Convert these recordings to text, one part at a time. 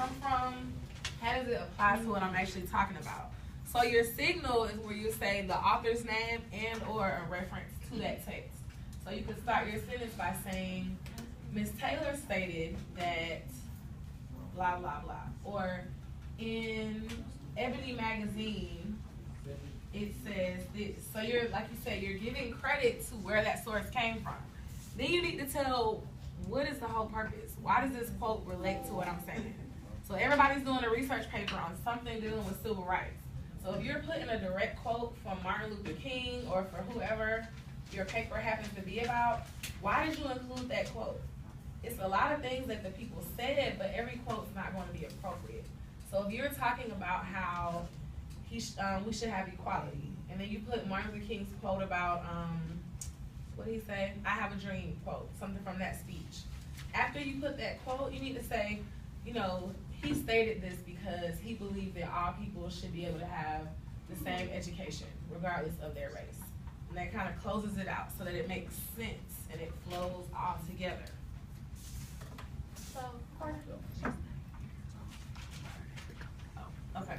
come from? How does it apply to what I'm actually talking about? So your signal is where you say the author's name and or a reference to that text. So you can start your sentence by saying, Ms. Taylor stated that blah, blah, blah. Or in Ebony magazine, it says this. So you're, like you said, you're giving credit to where that source came from. Then you need to tell, what is the whole purpose? Why does this quote relate to what I'm saying? So everybody's doing a research paper on something dealing with civil rights. So if you're putting a direct quote from Martin Luther King or for whoever your paper happens to be about, why did you include that quote? It's a lot of things that the people said, but every quote's not going to be appropriate. So if you're talking about how we should have equality, and then you put Martin Luther King's quote about, what did he say? I have a dream quote, something from that speech. After you put that quote, you need to say, you know, he stated this because he believed that all people should be able to have the same education, regardless of their race. And that kind of closes it out so that it makes sense and it flows all together. So, okay.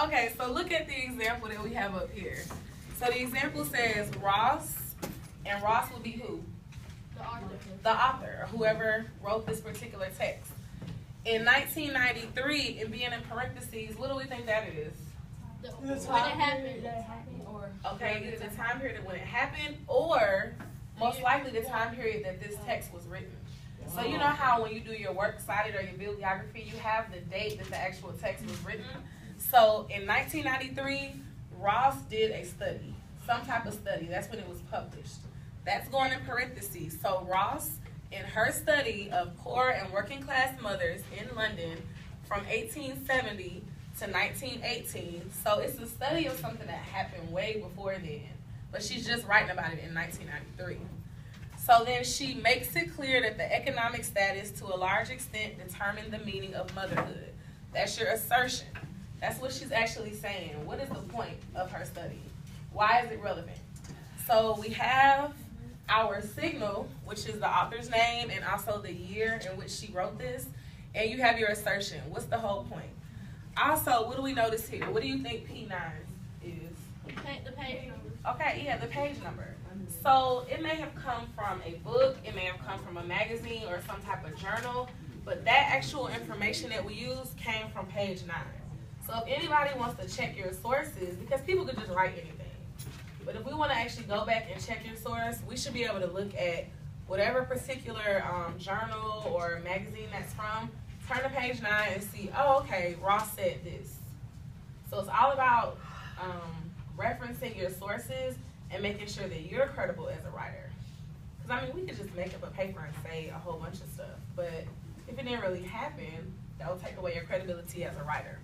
Okay, so look at the example that we have up here. So the example says Ross, and Ross will be who? the author. The author, or whoever wrote this particular text. In 1993, and being in parentheses, what do we think that is? When it happened, or Okay, either the time period when it happened, or most likely the time period that this text was written. So you know how when you do your works cited or your bibliography, you have the date that the actual text was written. So in 1993, Ross did a study, some type of study. That's when it was published. That's going in parentheses. So Ross, in her study of poor and working class mothers in London from 1870 to 1918. So it's a study of something that happened way before then, but she's just writing about it in 1993. So then she makes it clear that the economic status to a large extent determined the meaning of motherhood. That's your assertion. That's what she's actually saying. What is the point of her study? Why is it relevant? So we have our signal, which is the author's name and also the year in which she wrote this, and you have your assertion. What's the whole point? Also, what do we notice here? What do you think P9 is? the page number. Okay, yeah, the page number. So it may have come from a book, it may have come from a magazine or some type of journal, but that actual information that we use came from page 9. So if anybody wants to check your sources, because people could just write anything, but if we want to actually go back and check your source, we should be able to look at whatever particular journal or magazine that's from, turn to page 9 and see, oh, okay, Ross said this. So it's all about referencing your sources and making sure that you're credible as a writer. Because, I mean, we could just make up a paper and say a whole bunch of stuff, but if it didn't really happen, that will take away your credibility as a writer.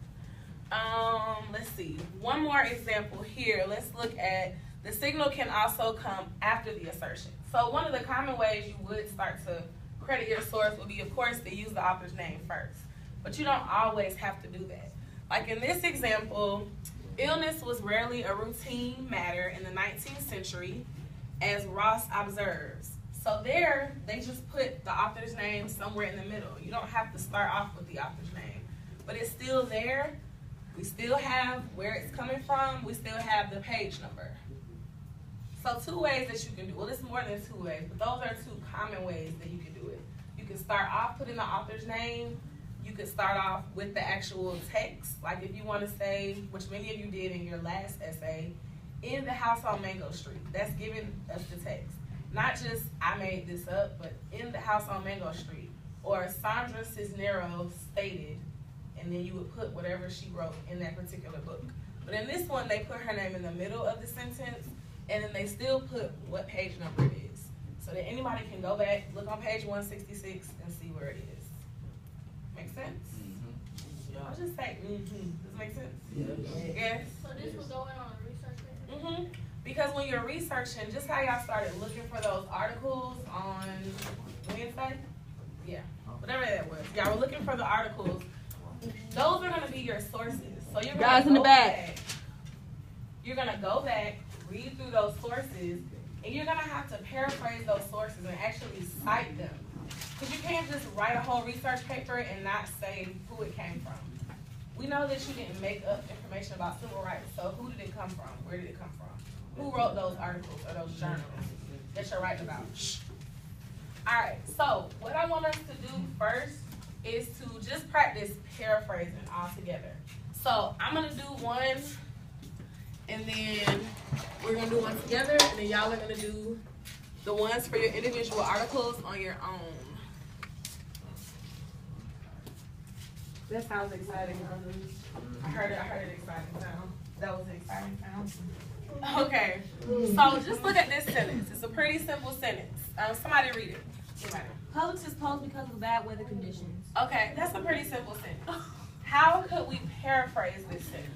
Let's see. One more example here. Let's look at the signal can also come after the assertion. So one of the common ways you would start to credit your source would be, of course, to use the author's name first. But you don't always have to do that. Like in this example, illness was rarely a routine matter in the 19th century, as Ross observes. So there, they just put the author's name somewhere in the middle. You don't have to start off with the author's name. But it's still there. We still have where it's coming from. We still have the page number. So 2 ways that you can do it. Well, it's more than 2 ways, but those are 2 common ways that you can do it. You can start off putting the author's name. You could start off with the actual text. Like if you want to say, which many of you did in your last essay, in the house on Mango Street. That's giving us the text. Not just, I made this up, but in the house on Mango Street. Or Sandra Cisneros stated, and then you would put whatever she wrote in that particular book. But in this one, they put her name in the middle of the sentence, and then they still put what page number it is. So that anybody can go back, look on page 166, and see where it is. Make sense? Mm-hmm. I'll just say, Does it make sense? Yeah. Yes? So this will go in on a research paper? Because when you're researching, just how y'all started looking for those articles on Wednesday? Yeah, whatever that was. Y'all were looking for the articles. Those are going to be your sources. So you're going to go back. You're going to go back, read through those sources, and you're going to have to paraphrase those sources and actually cite them. Because you can't just write a whole research paper and not say who it came from. We know that you didn't make up information about civil rights, so who did it come from? Where did it come from? Who wrote those articles or those journals that you're writing about? Alright, so what I want us to do first is to just practice paraphrasing all together. So I'm going to do one, and then we're going to do one together, and then y'all are going to do the ones for your individual articles on your own. That sounds exciting. I heard an exciting sound. That was an exciting sound. Okay, so just look at this sentence. It's a pretty simple sentence. Somebody read it. Anybody? Publix is closed because of bad weather conditions. Okay, that's a pretty simple sentence. How could we paraphrase this sentence?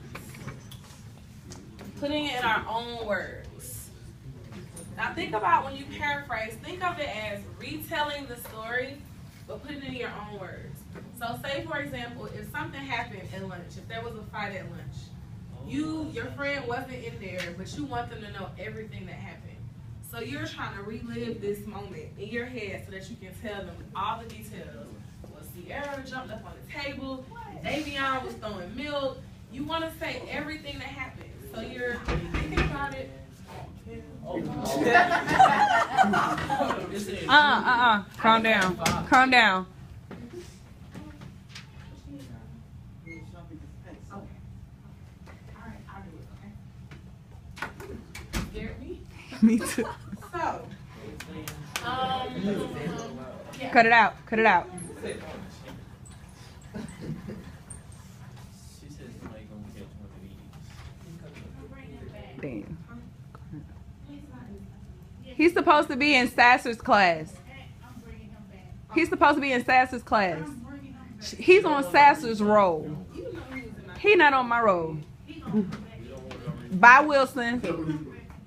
Putting it in our own words. Now think about when you paraphrase, think of it as retelling the story, but putting it in your own words. So say, for example, if something happened at lunch, if there was a fight at lunch, your friend wasn't in there, but you want them to know everything that happened. So you're trying to relive this moment in your head so that you can tell them all the details. Well, Sierra jumped up on the table, Davion was throwing milk. You want to say everything that happened. So you're thinking about it. Calm down. Calm down. Me too. So, yeah. Cut it out. Cut it out. Damn. He's supposed to be in Sasser's class. He's supposed to be in Sasser's class. He's on Sasser's roll. He not on my roll. Bye, Wilson.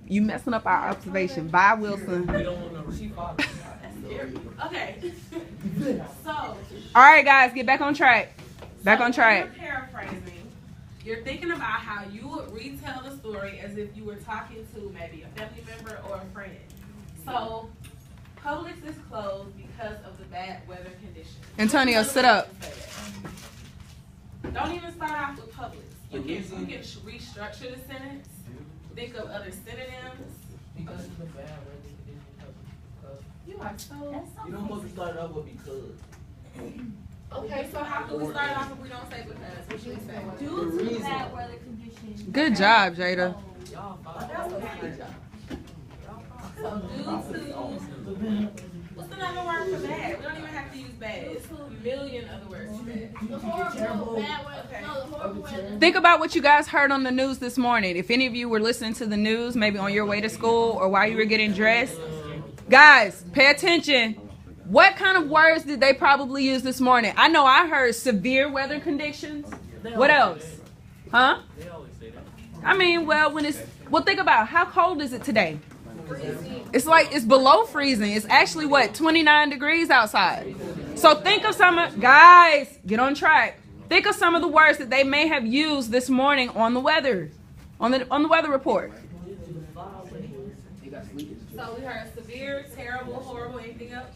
You messing up our observation. Bye, Wilson. Okay. So. All right, guys, get back on track. Back on track. You're paraphrasing. You're thinking about how you would retell the story as if you were talking to maybe a family member or a friend. So, Publix is closed because of the bad weather conditions. Antonio, sit up. Don't even start off with Publix. You can restructure the sentence. Think of other synonyms. Because of the bad weather conditions. You are so. You don't supposed to start off with because. Okay, so how can we start off if we don't say because? What should we say? Due to the bad weather conditions. Good job, Jada. So due to, what's another word for bad? We don't even have to use bad. It's a million other words for bad. The horrible bad weather. Okay. No, the horrible weather. Think about what you guys heard on the news this morning. If any of you were listening to the news, maybe on your way to school or while you were getting dressed, guys, pay attention. What kind of words did they probably use this morning? I know I heard severe weather conditions. What else? Huh? They always say that. I mean, well, think about how cold is it today? It's like it's below freezing. It's actually what, 29 degrees outside. So think of guys, get on track. Think of some of the words that they may have used this morning on the weather, on the weather report. So we heard severe, terrible, horrible, anything else?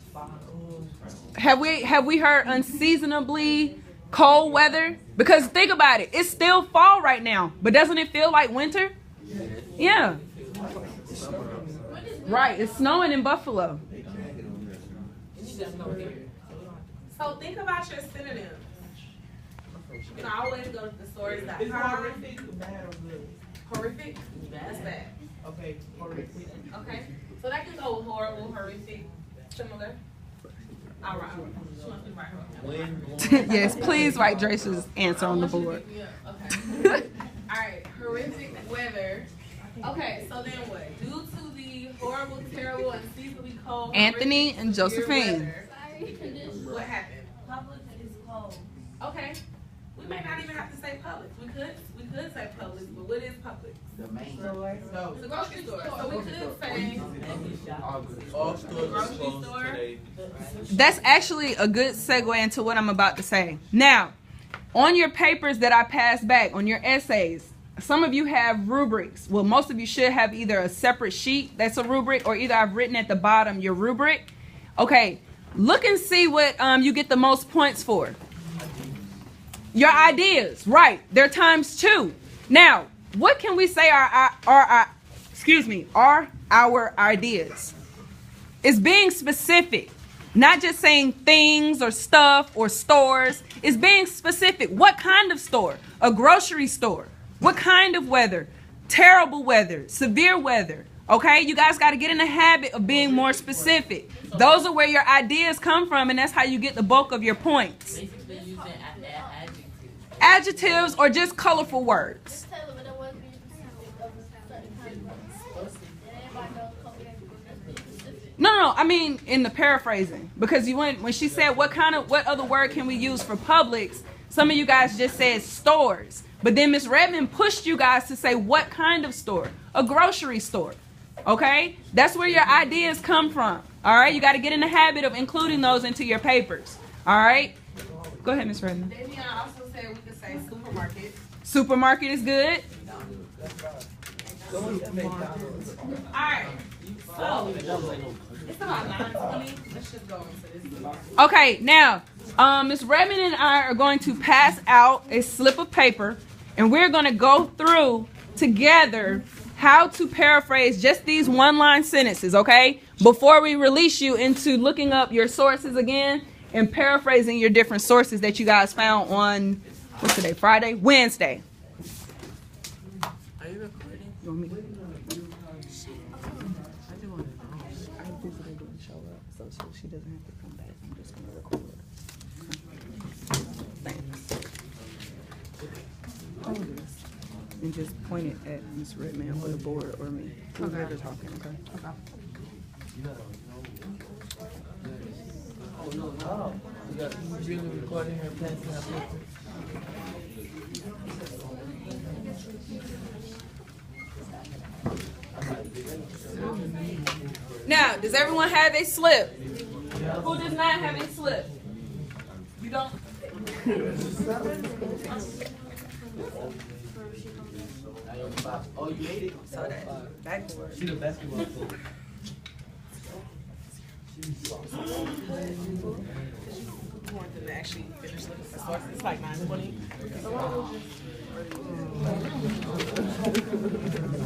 Have we heard unseasonably cold weather? Because think about it, it's still fall right now, but doesn't it feel like winter? Yeah. Right, it's snowing in Buffalo. So think about your synonyms. You can always go to thesaurus.com. Is horrific bad or good? Horrific? That's bad. Okay, horrific. Okay. So that can go with horrible, horrific, similar. All right. She wants me to write her. Yes, please write Drace's answer on the board. Yeah, okay. All right. Horrific weather. Okay, so then what? Due to the horrible, terrible, unseasonably cold. Anthony horrific, and Josephine. severe weather, what happened? Publix is closed. Okay. We may not even have to say Publix. We could say Publix, but what is Publix? The main store. It's a grocery store. So we could say All stores grocery closed store. today. That's actually a good segue into what I'm about to say. Now, on your papers that I passed back, on your essays, some of you have rubrics. Well, most of you should have either a separate sheet that's a rubric, or either I've written at the bottom your rubric. Okay, Look and see what you get the most points for. Your ideas, right? They're times 2. Now, what can we say are our ideas? It's being specific, not just saying things or stuff or stores. It's being specific. What kind of store? A grocery store. What kind of weather? Terrible weather, severe weather. Okay, you guys got to get in the habit of being more specific. Those are where your ideas come from, and that's how you get the bulk of your points. Basically using Adjectives or just colorful words. No, I mean in the paraphrasing, because you went when she said what other word can we use for Publix? Some of you guys just said stores, but then Miss Redmond pushed you guys to say what kind of store? A grocery store. Okay, that's where your ideas come from. All right, you got to get in the habit of including those into your papers. All right, go ahead, Miss Redmond. Then also said we could say supermarket. Supermarket is good. All right. So it's about 9:20. Let's just go into this. Okay, now, Ms. Redmond and I are going to pass out a slip of paper, and we're going to go through together how to paraphrase just these one-line sentences, okay? Before we release you into looking up your sources again and paraphrasing your different sources that you guys found on, what's today, Friday? Wednesday. Are you recording? You want me to? So she doesn't have to come back. I'm just going to record her. Thanks. Hold this. And just point it at Miss Redmond or the board or me. Whoever's talking, okay? Oh, you got really recording her passing out pictures. Now, does everyone have a slip? Who does not have a slip? You don't? Oh, you made it. So that backboard. She's a basketball player. We want them to actually finish looking for sources. It's like 9:20.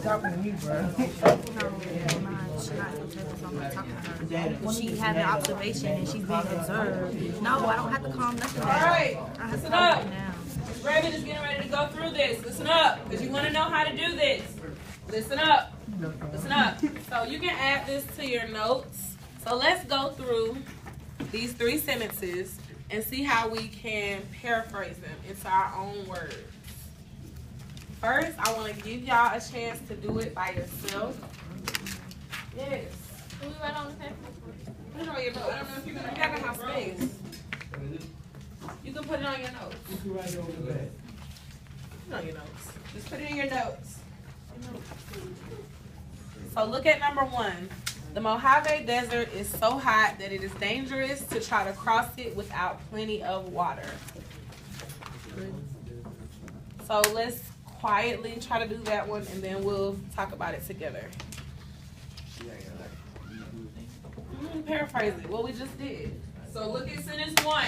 Talking to me, bro. She had an observation and she's being observed. No, I don't have to calm nothing down. All right, I have to listen calm up. it down. Miss Redmond is getting ready to go through this. Listen up, because you want to know how to do this. Listen up. Listen up. So you can add this to your notes. So let's go through these 3 sentences and see how we can paraphrase them into our own words. First, I want to give y'all a chance to do it by yourself. Yes. Can we write on the paper? Put it on your notes. I don't know if you're going to have space. You can put it on your notes. You can write over the back. Put it on your notes. Just put it in your notes. So look at number 1. The Mojave Desert is so hot that it is dangerous to try to cross it without plenty of water. So let's quietly try to do that one, and then we'll talk about it together. Paraphrase it, what we just did. So look at sentence 1.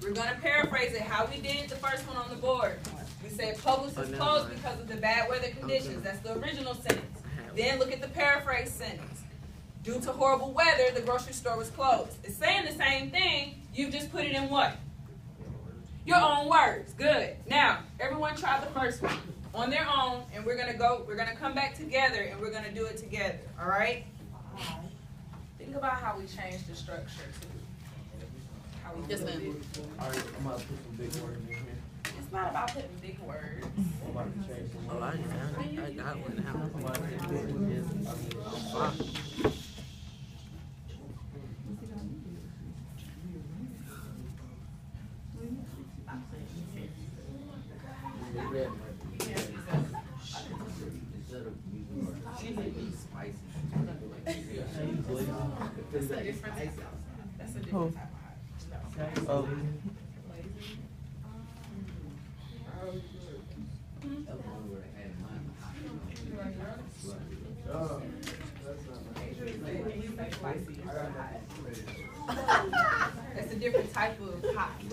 We're going to paraphrase it how we did the first one on the board. We said Publix is closed because of the bad weather conditions. That's the original sentence. Then look at the paraphrase sentence. Due to horrible weather, the grocery store was closed. It's saying the same thing. You've just put it in what? Your own words. Good. Now, everyone try the first one on their own, and we're gonna come back together and we're gonna do it together. All right? Think about how we changed the structure too. How we just did it. All right, I'm about to put some big words in here. It's not about putting big words. I'm about to change some Oh, I got one now. I'm about to put big words. That's a different type. That's a different type of hot. Oh. Spicy. type of hot.